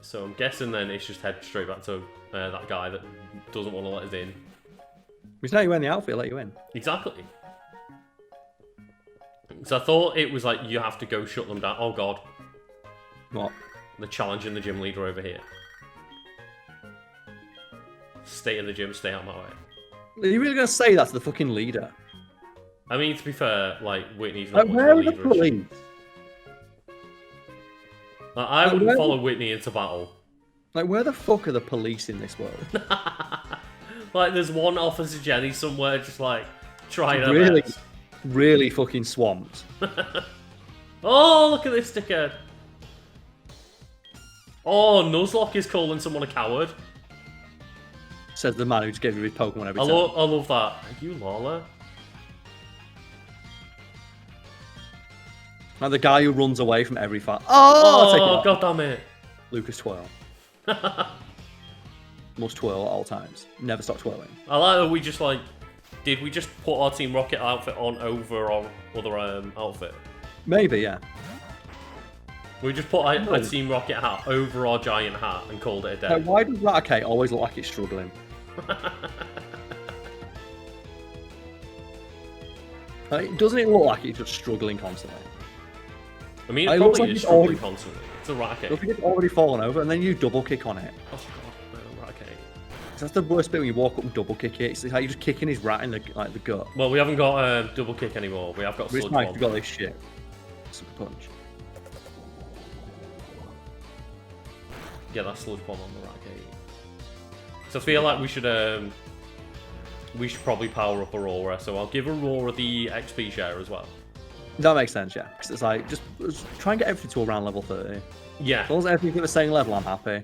So I'm guessing then it's just head straight back to that guy that doesn't want to let us in. Because now you're wearing the outfit, let you in. Exactly. So I thought it was like you have to go shut them down. Oh god. What? They're challenging the gym leader over here. Stay in the gym, stay out of my way. Are you really going to say that to the fucking leader? I mean, to be fair, like, Whitney's not much where of a are the leader, is she? police? Like, I wouldn't follow Whitney into battle. Like, where the fuck are the police in this world? Like, there's one Officer Jenny somewhere just, like, trying her Really, best. really fucking swamped. Oh, look at this dickhead. Oh, Nuzlocke is calling someone a coward. Says the man who just gave you his Pokemon every I time. love that. Are you Lala? Like the guy who runs away from every fight. Oh, take it off. God damn it. Lucas twirl. Must twirl at all times. Never stop twirling. I like that we just, like... Did we just put our Team Rocket outfit on over our other outfit? Maybe, yeah. We just put a Team Rocket hat over our giant hat and called it a day. Like, why does Raticate always look like it's struggling? Like, doesn't it look like it's just struggling constantly? I mean, It it looks probably like is it's already- struggling constantly. It's a Racket. Look, it's already fallen over, and then you double kick on it. Oh god, no, Racket. That's the worst bit when you walk up and double kick it. It's like you're just kicking his rat in the gut. Well, we haven't got double kick anymore. We have got It's Sludge nice, Bomb. you've got this shit. Super punch. Yeah, that's Sludge Bomb on the Racket. So I feel like we should probably power up Aurora. So I'll give Aurora the XP share as well. That makes sense, yeah. Because it's like, just try and get everything to around level 30. Yeah. As long as everything's at the same level, I'm happy. I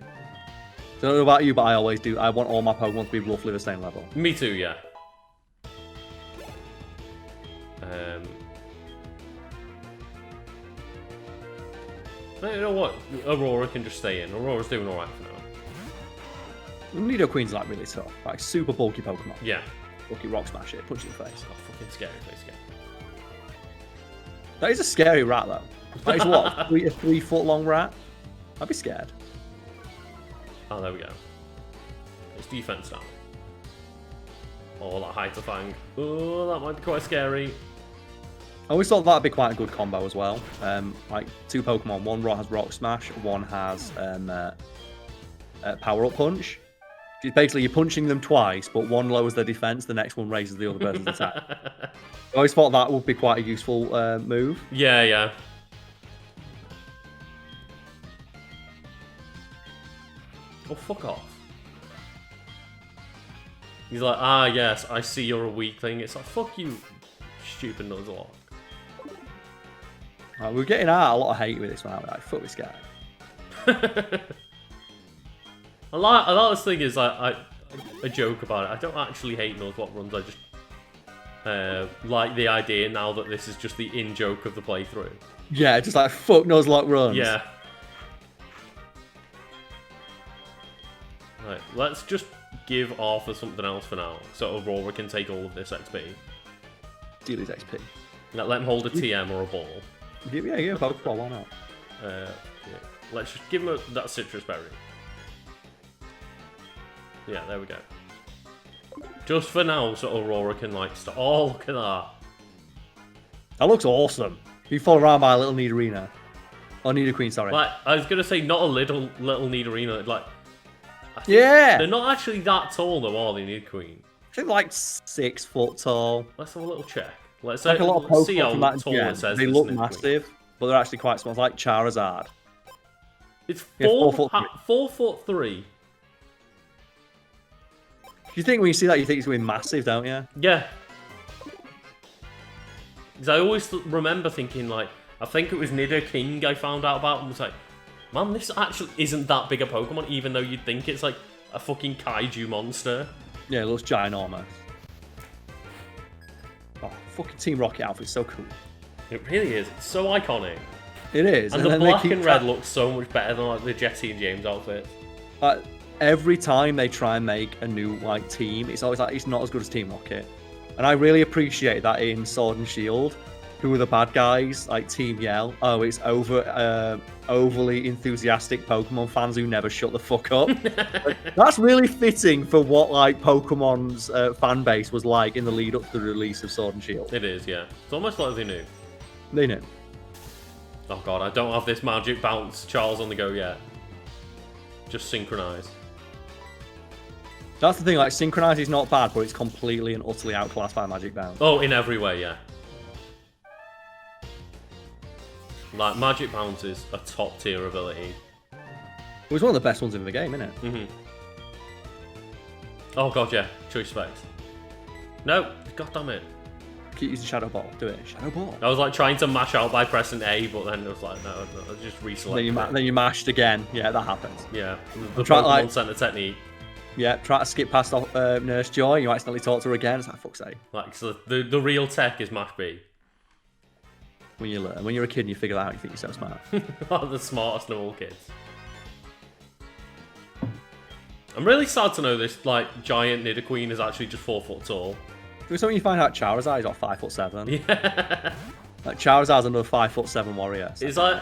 don't know about you, but I always do. I want all my Pokemon to be roughly the same level. Me too, yeah. You know what? Aurora can just stay in. Aurora's doing alright for now. Nidoqueen's like really tough. Like super bulky Pokemon. Yeah. Bulky Rock Smash it, punch it in the face. Oh, fucking scary face again. That is a scary rat though. That is what? A 3 foot long rat? I'd be scared. Oh, there we go. It's defense now. Oh, that Hyper Fang. Oh, that might be quite scary. I always thought that'd be quite a good combo as well. Like 2 Pokemon, one has Rock Smash, one has Power Up Punch. It's basically you're punching them twice, but one lowers their defense, the next one raises the other person's attack. I always thought that would be quite a useful move. Yeah, yeah. Oh, fuck off. He's like, ah, yes, I see you're a weakling. It's like, fuck you, stupid Nuzlocke. We're getting out a lot of hate with this one, aren't we? Like, fuck this guy. I like this thing is I joke about it. I don't actually hate Nuzlocke runs. I just like the idea now that this is just the in-joke of the playthrough. Yeah, just like fuck Nuzlocke runs. Yeah. Right, let's just give Arthur something else for now, so Aurora can take all of this XP. Deal his XP. Let him hold a TM or a ball. Give a Pokeball, why not? Yeah. Let's just give him that citrus berry. Yeah, there we go. Just for now, so Aurora can like stop. Oh, look at that. That looks awesome. You fall around by a little Nidorina. Oh, Nidoqueen, sorry. Like, I was gonna say not a little Nidorina. Like, Yeah! they're not actually that tall though, are they, Nidoqueen? I think like 6 foot tall. Let's have a little check. Let's Like a lot of see Pokemon how from that tall gen. it says. They this look Nidoqueen. massive, but they're actually quite small. It's like Charizard. It's Yeah, 4'3". You think when you see that, you think it's going to be massive, don't you? Yeah. Because I always remember thinking, like, I think it was Nidoking I found out about and was like, man, this actually isn't that big a Pokemon, even though you'd think it's like a fucking kaiju monster. Yeah, it looks ginormous. Oh, fucking Team Rocket outfit's so cool. It really is. It's so iconic. It is. And the black and red looks so much better than like the Jesse and James outfits. Every time they try and make a new like team, it's always like it's not as good as Team Rocket. And I really appreciate that in Sword and Shield. who are the bad guys, like Team Yell. Oh, it's overly enthusiastic Pokemon fans who never shut the fuck up. That's really fitting for what like Pokemon's fan base was like in the lead up to the release of Sword and Shield. It is, yeah. It's almost like they knew. They knew. Oh god, I don't have this magic bounce Charles on the go yet. Just synchronize. That's the thing, like, Synchronize is not bad, but it's completely and utterly outclassed by Magic Bounce. Oh, in every way, yeah. Like, Magic Bounce is a top tier ability. It was one of the best ones in the game, isn't it? Mm-hmm. Oh god, yeah. Choice Specs. No, god damn it. Keep using Shadow Ball. Do it. Shadow Ball. I was like trying to mash out by pressing A, but then it was like, no, I just reselect. Then you mashed again. Yeah, that happens. Yeah. The Try, Pokemon like, Center technique. Yeah, try to skip past Nurse Joy, you accidentally talk to her again. It's like, fuck's sake. Like, so the real tech is mash B. When you learn, when you're a kid and you figure that out, you think you're so smart. The smartest of all kids. I'm really sad to know this, like, giant Nidoqueen is actually just 4 foot tall. It was something you find out Charizard is like 5'7". Yeah. Like, Charizard's another 5'7" warrior. So. It's like,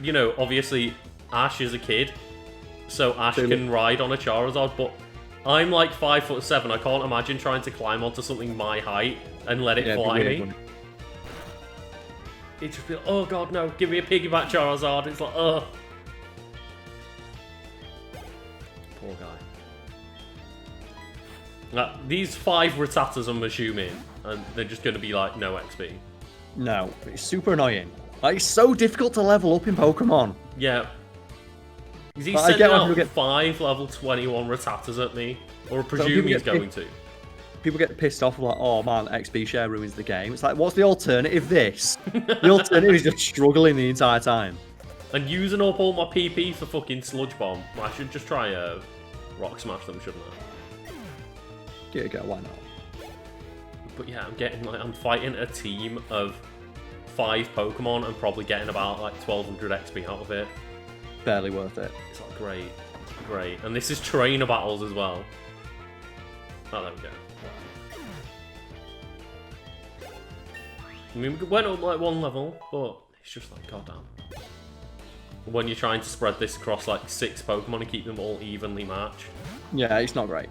you know, obviously, Ash is a kid, so Ash can ride on a Charizard, but I'm like 5'7". I can't imagine trying to climb onto something my height and let it fly me. It just be like, oh god, no, give me a piggyback Charizard. It's like, ugh. Poor guy. These 5 Rattatas, I'm assuming, and they're just going to be like, no XP. No, it's super annoying. Like, it's so difficult to level up in Pokemon. Yeah. Is he sending out 5 level 21 Rattatas at me? Or I presume he's going to. People get pissed off like, oh man, XP share ruins the game. It's like, what's the alternative? This. The alternative is just struggling the entire time. And using up all my PP for fucking Sludge Bomb. I should just try Rock Smash them, shouldn't I? Give it a go, why not? But yeah, I'm fighting a team of 5 Pokemon and probably getting about like 1200 XP out of it. Barely worth it. It's like great. And this is trainer battles as well. Oh, there we go. I mean, we went up like 1 level, but it's just like, goddamn. When you're trying to spread this across like 6 Pokemon and keep them all evenly matched. Yeah, it's not great.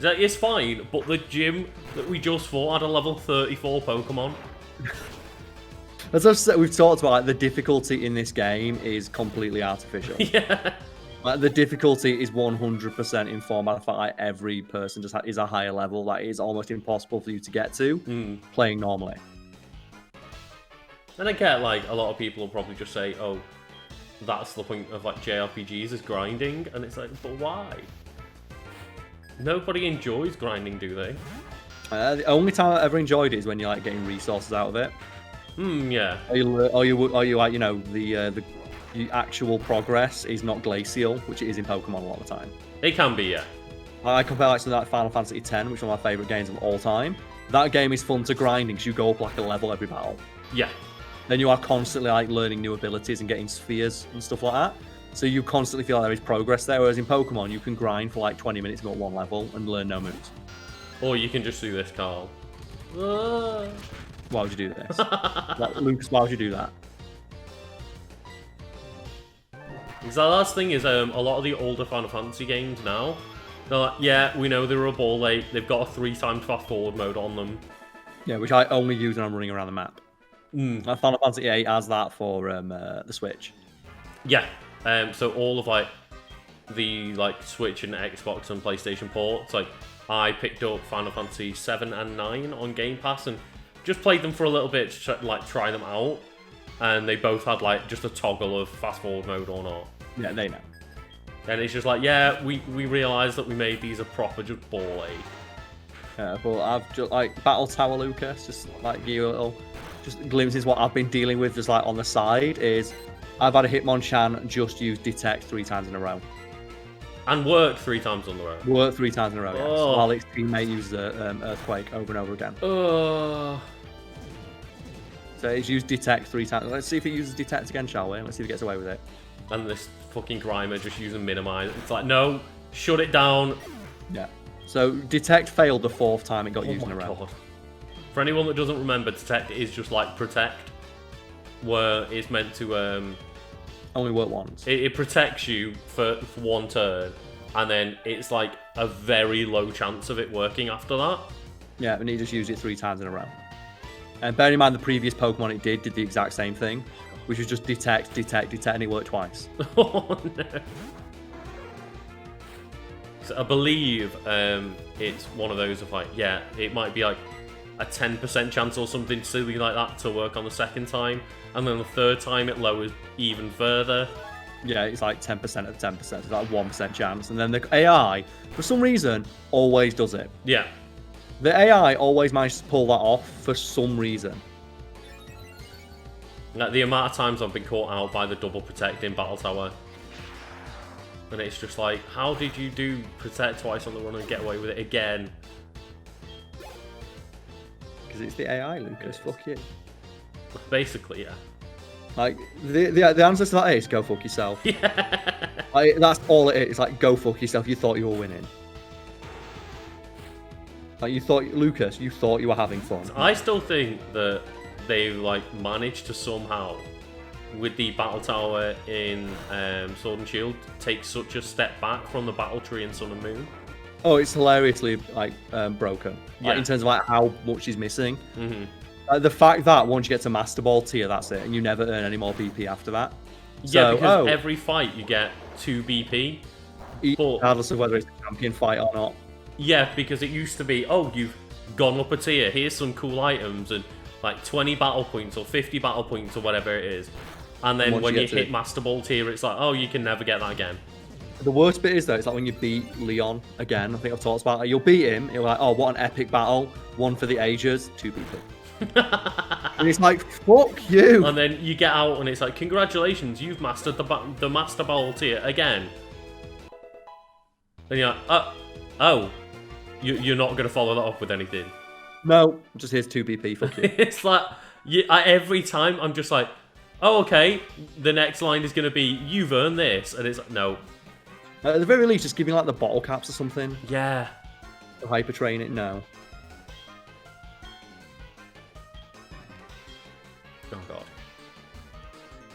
It's fine, but the gym that we just fought had a level 34 Pokemon. As I've said, we've talked about, like, the difficulty in this game is completely artificial. Yeah. Like, the difficulty is 100% informed by the fact that every person just is a higher level that is almost impossible for you to get to playing normally. And I get, like, a lot of people will probably just say, oh, that's the point of, like, JRPGs is grinding. And it's like, but why? Nobody enjoys grinding, do they? The only time I ever enjoyed it is when you're, like, getting resources out of it. Yeah. Or you like, you know, the actual progress is not glacial, which it is in Pokemon a lot of the time. It can be, yeah. I compare like to that Final Fantasy X, which is one of my favourite games of all time. That game is fun to grinding because you go up like a level every battle. Yeah. Then you are constantly like learning new abilities and getting spheres and stuff like that. So you constantly feel like there is progress there, whereas in Pokemon you can grind for like 20 minutes and go at 1 level and learn no moves. Or you can just do this, Karl. Why would you do this? Like, Lucas, why would you do that? Because the last thing is, a lot of the older Final Fantasy games now, they're like, yeah, we know they're a ball late, they've got a 3 times fast forward mode on them. Yeah, which I only use when I'm running around the map. Like Final Fantasy VIII has that for the Switch. Yeah, so all of like the Switch and Xbox and PlayStation ports, like I picked up Final Fantasy 7 and 9 on Game Pass and just played them for a little bit to try them out, and they both had just a toggle of fast forward mode or not. Yeah, they know. And it's just yeah, we realised that we made these a proper just ball aid. Yeah, but I've just Battle Tower Lucas, just you a little glimpses what I've been dealing with just on the side is I've had a Hitmonchan just use Detect 3 times in a row. And work 3 times on the row. Work 3 times in a row, yes. While its teammate uses Earthquake over and over again. Oh. So it's used Detect 3 times. Let's see if it uses Detect again, shall we? Let's see if it gets away with it. And this fucking Grimer just using Minimize. It's like, no, shut it down. Yeah. So Detect failed the 4th time it got used in a row. God. For anyone that doesn't remember, detect is just like protect, where it's meant to only work once. It protects you for one turn, and then it's like a very low chance of it working after that. Yeah, and you just use it 3 times in a row. And bearing in mind the previous Pokemon it did the exact same thing, which was just detect, and it worked twice. Oh no. So I believe it's one of those of like, yeah, it might be like a 10% chance or something silly like that to work on the second time, and then the third time it lowers even further. Yeah, it's like 10% of 10%. It's like 1% chance. And then the AI, for some reason, always does it. Yeah. The AI always manages to pull that off for some reason. Like the amount of times I've been caught out by the double protect in Battle Tower. And it's just like, how did you do protect twice on the run and get away with it again? Because it's the AI, Lucas. Fuck you. Basically, yeah. Like, the answer to that is go fuck yourself. Yeah. Like, that's all it is. It's like, go fuck yourself. You thought you were winning. Like, you thought, Lucas, you thought you were having fun. I still think that they, like, managed to somehow, with the Battle Tower in Sword and Shield, take such a step back from the Battle Tree in Sun and Moon. Oh, it's hilariously, like, broken. Yeah. Like, in terms of, like, how much is missing. Mm-hmm. The fact that once you get to Master Ball tier, that's it, and you never earn any more BP after that. Yeah, So, because every fight you get 2 BP. Regardless of whether it's a champion fight or not. Yeah, because it used to be, oh, you've gone up a tier, here's some cool items, and like 20 battle points or 50 battle points or whatever it is. And then when you hit Master Ball tier, it's like, oh, you can never get that again. The worst bit is, though, it's like when you beat Leon again. I think I've talked about it. You'll beat him, you're like, oh, what an epic battle. One for the ages, 2 BP. And it's like, fuck you. And then you get out and it's like, congratulations, you've mastered the Master Ball tier again. And you're like, oh, you're not going to follow that up with anything. No, just here's 2 BP, fuck you. It's like, every time I'm just like, oh, okay, the next line is going to be, you've earned this. And it's like, no. At the very least, just give me like the bottle caps or something. Yeah. To hyper train it, no. Oh,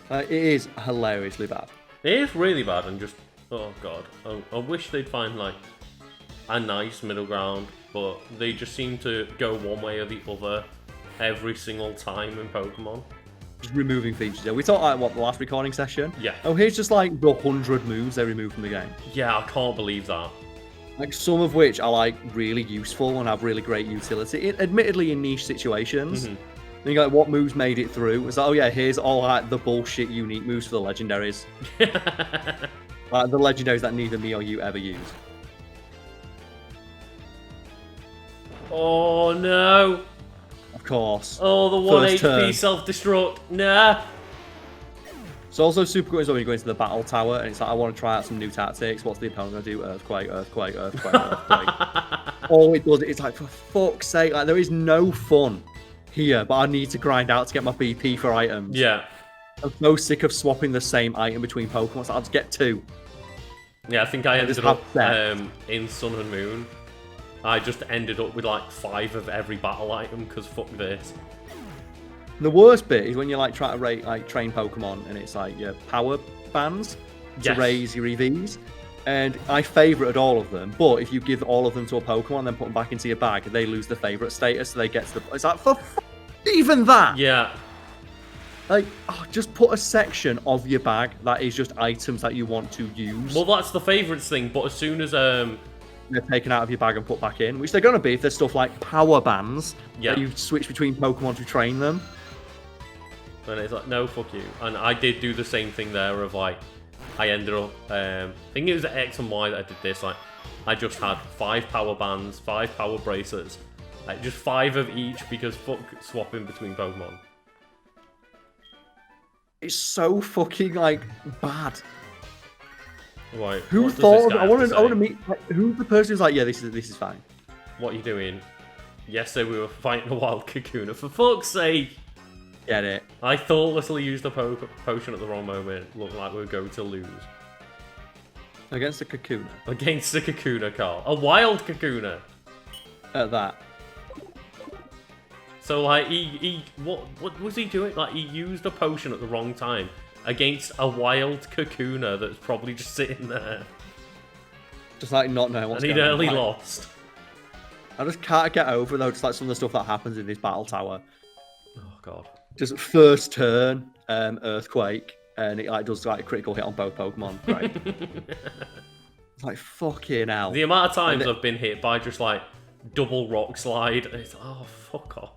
God. It is hilariously bad. It is really bad and just, oh, God. I wish they'd find, like, a nice middle ground, but they just seem to go one way or the other every single time in Pokemon. Just removing features. Yeah, we talked like what the last recording session. Yeah. Oh, here's just like the 100 moves they removed from the game. Yeah, I can't believe that. Like some of which are like really useful and have really great utility, admittedly in niche situations. Mm-hmm. Then you go, like, what moves made it through? It's like, oh yeah, here's all like the bullshit unique moves for the legendaries. Like the legendaries that neither me or you ever use. Oh no! Of course. Oh, the 1 First HP turn. self-destruct. Nah. It's also super good as well when you go into the battle tower and it's like, I want to try out some new tactics. What's the opponent going to do? Earthquake, earthquake, earthquake, earthquake. All it does, it's like, for fuck's sake, like there is no fun here, but I need to grind out to get my BP for items. Yeah. I'm so sick of swapping the same item between Pokemon, so I'll just get 2. Yeah, I think I ended just up have in Sun and Moon. I just ended up with like 5 of every battle item because fuck this. The worst bit is when you like try to train Pokemon and it's like your power bands to raise your EVs. And I favorited all of them, but if you give all of them to a Pokemon and then put them back into your bag, they lose the favorite status, so they get to the... It's like, even that! Yeah. Like, just put a section of your bag that is just items that you want to use. Well, that's the favorites thing, but as soon as they're taken out of your bag and put back in, which they're going to be if there's stuff like power bands yeah. that you switch between Pokemon to train them. And it's like, no, fuck you. And I did do the same thing there of like, I ended up, I think it was at X and Y that I did this, like, I just had 5 power bands, 5 power bracelets, like just 5 of each because fuck swapping between Pokemon. It's so fucking, like, bad. Right. Who thought? I want to meet. Like, who's the person who's like, yeah, this is fine. What are you doing? Yesterday we were fighting a wild Kakuna. For fuck's sake! Get it? I thoughtlessly used the potion at the wrong moment. Looked like we were going to lose. Against a Kakuna. Against a Kakuna, Karl. A wild Kakuna. At that. So like what was he doing? Like he used a potion at the wrong time against a wild Kakuna that's probably just sitting there. Just like not knowing what's going on. And he nearly lost. I just can't get over though, just like some of the stuff that happens in this battle tower. Oh god. Just first turn, earthquake, and it like does like a critical hit on both Pokemon. Great. It's like fucking hell. The amount of times I've been hit by just like double rock slide, it's oh fuck off.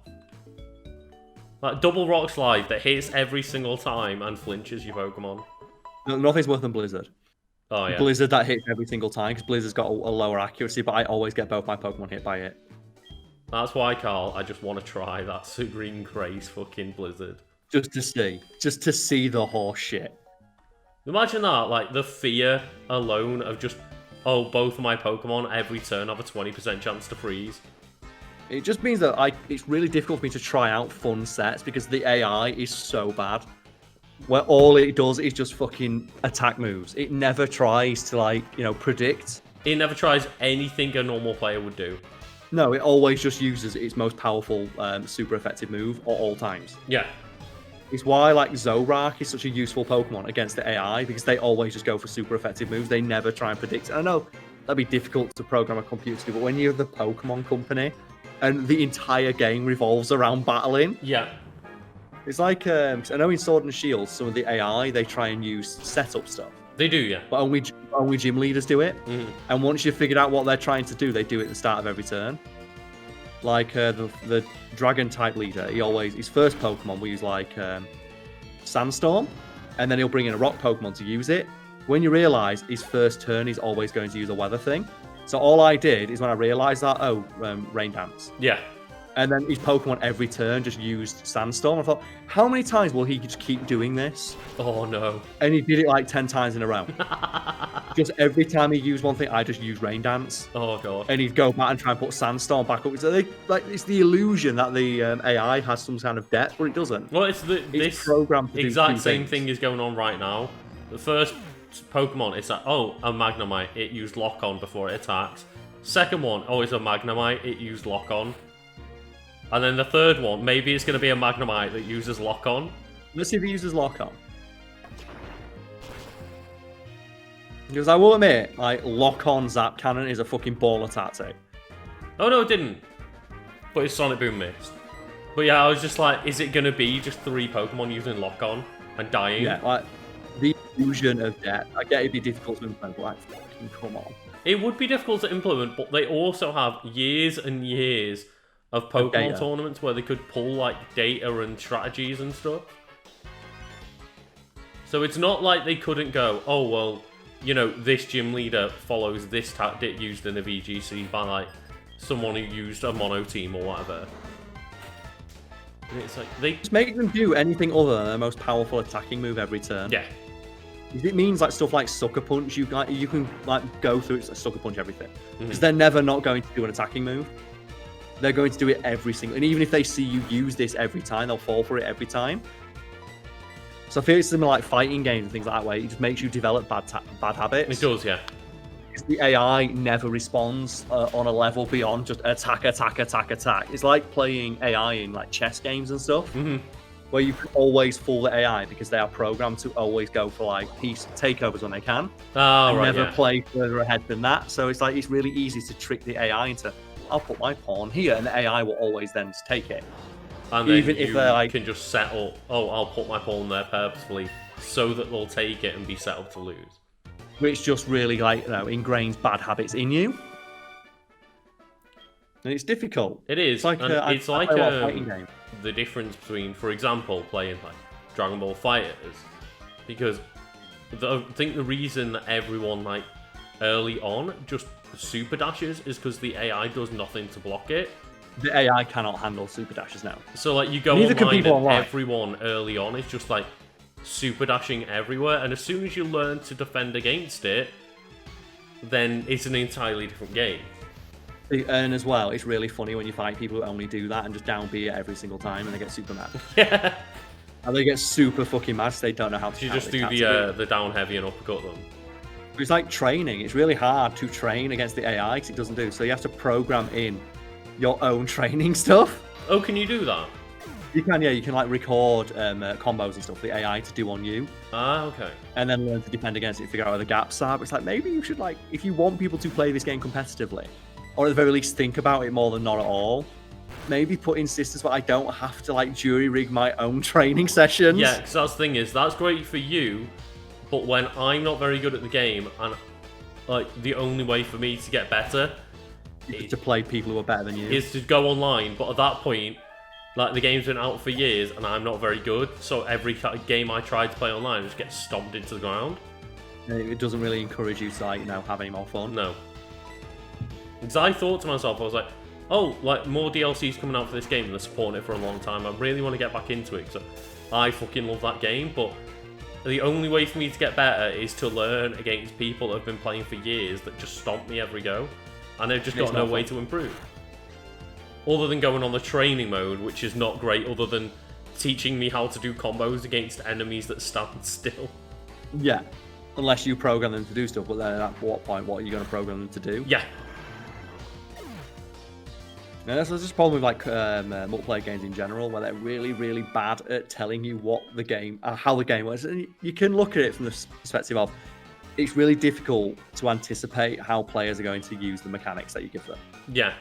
Like double rock slide that hits every single time and flinches your Pokemon. Nothing's worse than Blizzard. Oh yeah. Blizzard that hits every single time because Blizzard's got a lower accuracy, but I always get both my Pokemon hit by it. That's why, Karl, I just want to try that Serene Grace fucking Blizzard. Just to see the horse shit. Imagine that, like the fear alone of just, oh, both of my Pokemon every turn have a 20% chance to freeze. It just means that it's really difficult for me to try out fun sets because the AI is so bad. Where all it does is just fucking attack moves. It never tries to like, predict. It never tries anything a normal player would do. No, it always just uses its most powerful, super effective move at all times. Yeah. It's why like Zoroark is such a useful Pokemon against the AI because they always just go for super effective moves. They never try and predict. And I know that'd be difficult to program a computer to do, but when you're the Pokemon company and the entire game revolves around battling, yeah, it's like I know in Sword and Shield, some of the AI they try and use setup stuff. They do, yeah. But only gym leaders do it. Mm. And once you've figured out what they're trying to do, they do it at the start of every turn. Like the dragon type leader, his first Pokemon will use like Sandstorm, and then he'll bring in a rock Pokemon to use it. When you realise his first turn, he's always going to use a weather thing. So all I did is when I realised that, Rain Dance. Yeah. And then his Pokemon every turn just used Sandstorm. I thought, how many times will he just keep doing this? Oh no. And he did it like 10 times in a row. Just every time he used one thing, I just used Rain Dance. Oh god. And he'd go back and try and put Sandstorm back up. So it's the illusion that the AI has some kind of depth, but it doesn't. Well, this programmed to exact do same things. thing is going on right now. The first Pokemon, it's like, oh, a Magnemite, it used Lock On before it attacks. Second one, oh, it's a Magnemite, it used Lock On. And then the third one, maybe it's going to be a Magnemite that uses Lock On. Let's see if he uses Lock On. Because I will admit, like, Lock On Zap Cannon is a fucking baller tactic. Oh no, it didn't. But his Sonic Boom missed. But yeah, I was just like, is it going to be just 3 Pokemon using Lock On and dying? Yeah, like, the illusion of death. I get it'd be difficult to implement, but like, fucking come on. It would be difficult to implement, but they also have years and years of Pokemon tournaments where they could pull like data and strategies and stuff. So it's not like they couldn't go, oh well, this gym leader follows this tactic used in the VGC by like someone who used a mono team or whatever. And it's like they just make them do anything other than their most powerful attacking move every turn. Yeah. It means like stuff like Sucker Punch, you can like go through it, Sucker Punch everything. Because they're never not going to do an attacking move. They're going to do it every single, and even if they see you use this every time, they'll fall for it every time. So I feel it's similar like fighting games and things like that, where it just makes you develop bad habits. It does, yeah. Because the AI never responds on a level beyond just attack. It's like playing AI in like chess games and stuff, where you can always fool the AI because they are programmed to always go for like piece takeovers when they can, and never play further ahead than that. So it's like it's really easy to trick the AI into, I'll put my pawn here, and the AI will always then just take it. And then even if they're like, can just set up, oh, I'll put my pawn there purposefully so that they'll take it and be set up to lose. Which just really like ingrains bad habits in you. And it's difficult. It is. It's like a fighting game. The difference between, for example, playing like Dragon Ball FighterZ, because I think the reason that everyone like early on just super dashes is because the AI does nothing to block it. The AI cannot handle super dashes now. So like you go online and everyone early on is just like super dashing everywhere, and as soon as you learn to defend against it, then it's an entirely different game. And as well, it's really funny when you fight people who only do that and just down B it every single time, and they get super mad. Yeah. And they get super fucking mad, so they don't know how to. You just do the down heavy and uppercut them. It's like training. It's really hard to train against the AI because it doesn't do. So you have to program in your own training stuff. Oh, can you do that? You can, yeah. You can like record combos and stuff for the AI to do on you, Ah, okay. and then learn to defend against it, figure out where the gaps are. But it's like maybe you should like, if you want people to play this game competitively, or at the very least think about it more than not at all, maybe put in systems where I don't have to like jury rig my own training sessions. Yeah, because that's the thing is, that's great for you, but when I'm not very good at the game, and like the only way for me to get better To play people who are better than you. is to go online, but at that point, like the game's been out for years and I'm not very good, so every game I try to play online just gets stomped into the ground. It doesn't really encourage you to like, you know, have any more fun. No. Because I thought to myself, I was like, oh, like more DLC's coming out for this game and they're supporting it for a long time. I really want to get back into it because I fucking love that game, but the only way for me to get better is to learn against people that have been playing for years that just stomp me every go. And I've just got no way to improve. Other than going on the training mode, which is not great, other than teaching me how to do combos against enemies that stand still. Yeah, unless you program them to do stuff, but then at what point, what are you going to program them to do? Yeah. And that's just a problem with like multiplayer games in general, where they're really, really bad at telling you what the game, how the game works. And you can look at it from the perspective of, it's really difficult to anticipate how players are going to use the mechanics that you give them. Yeah.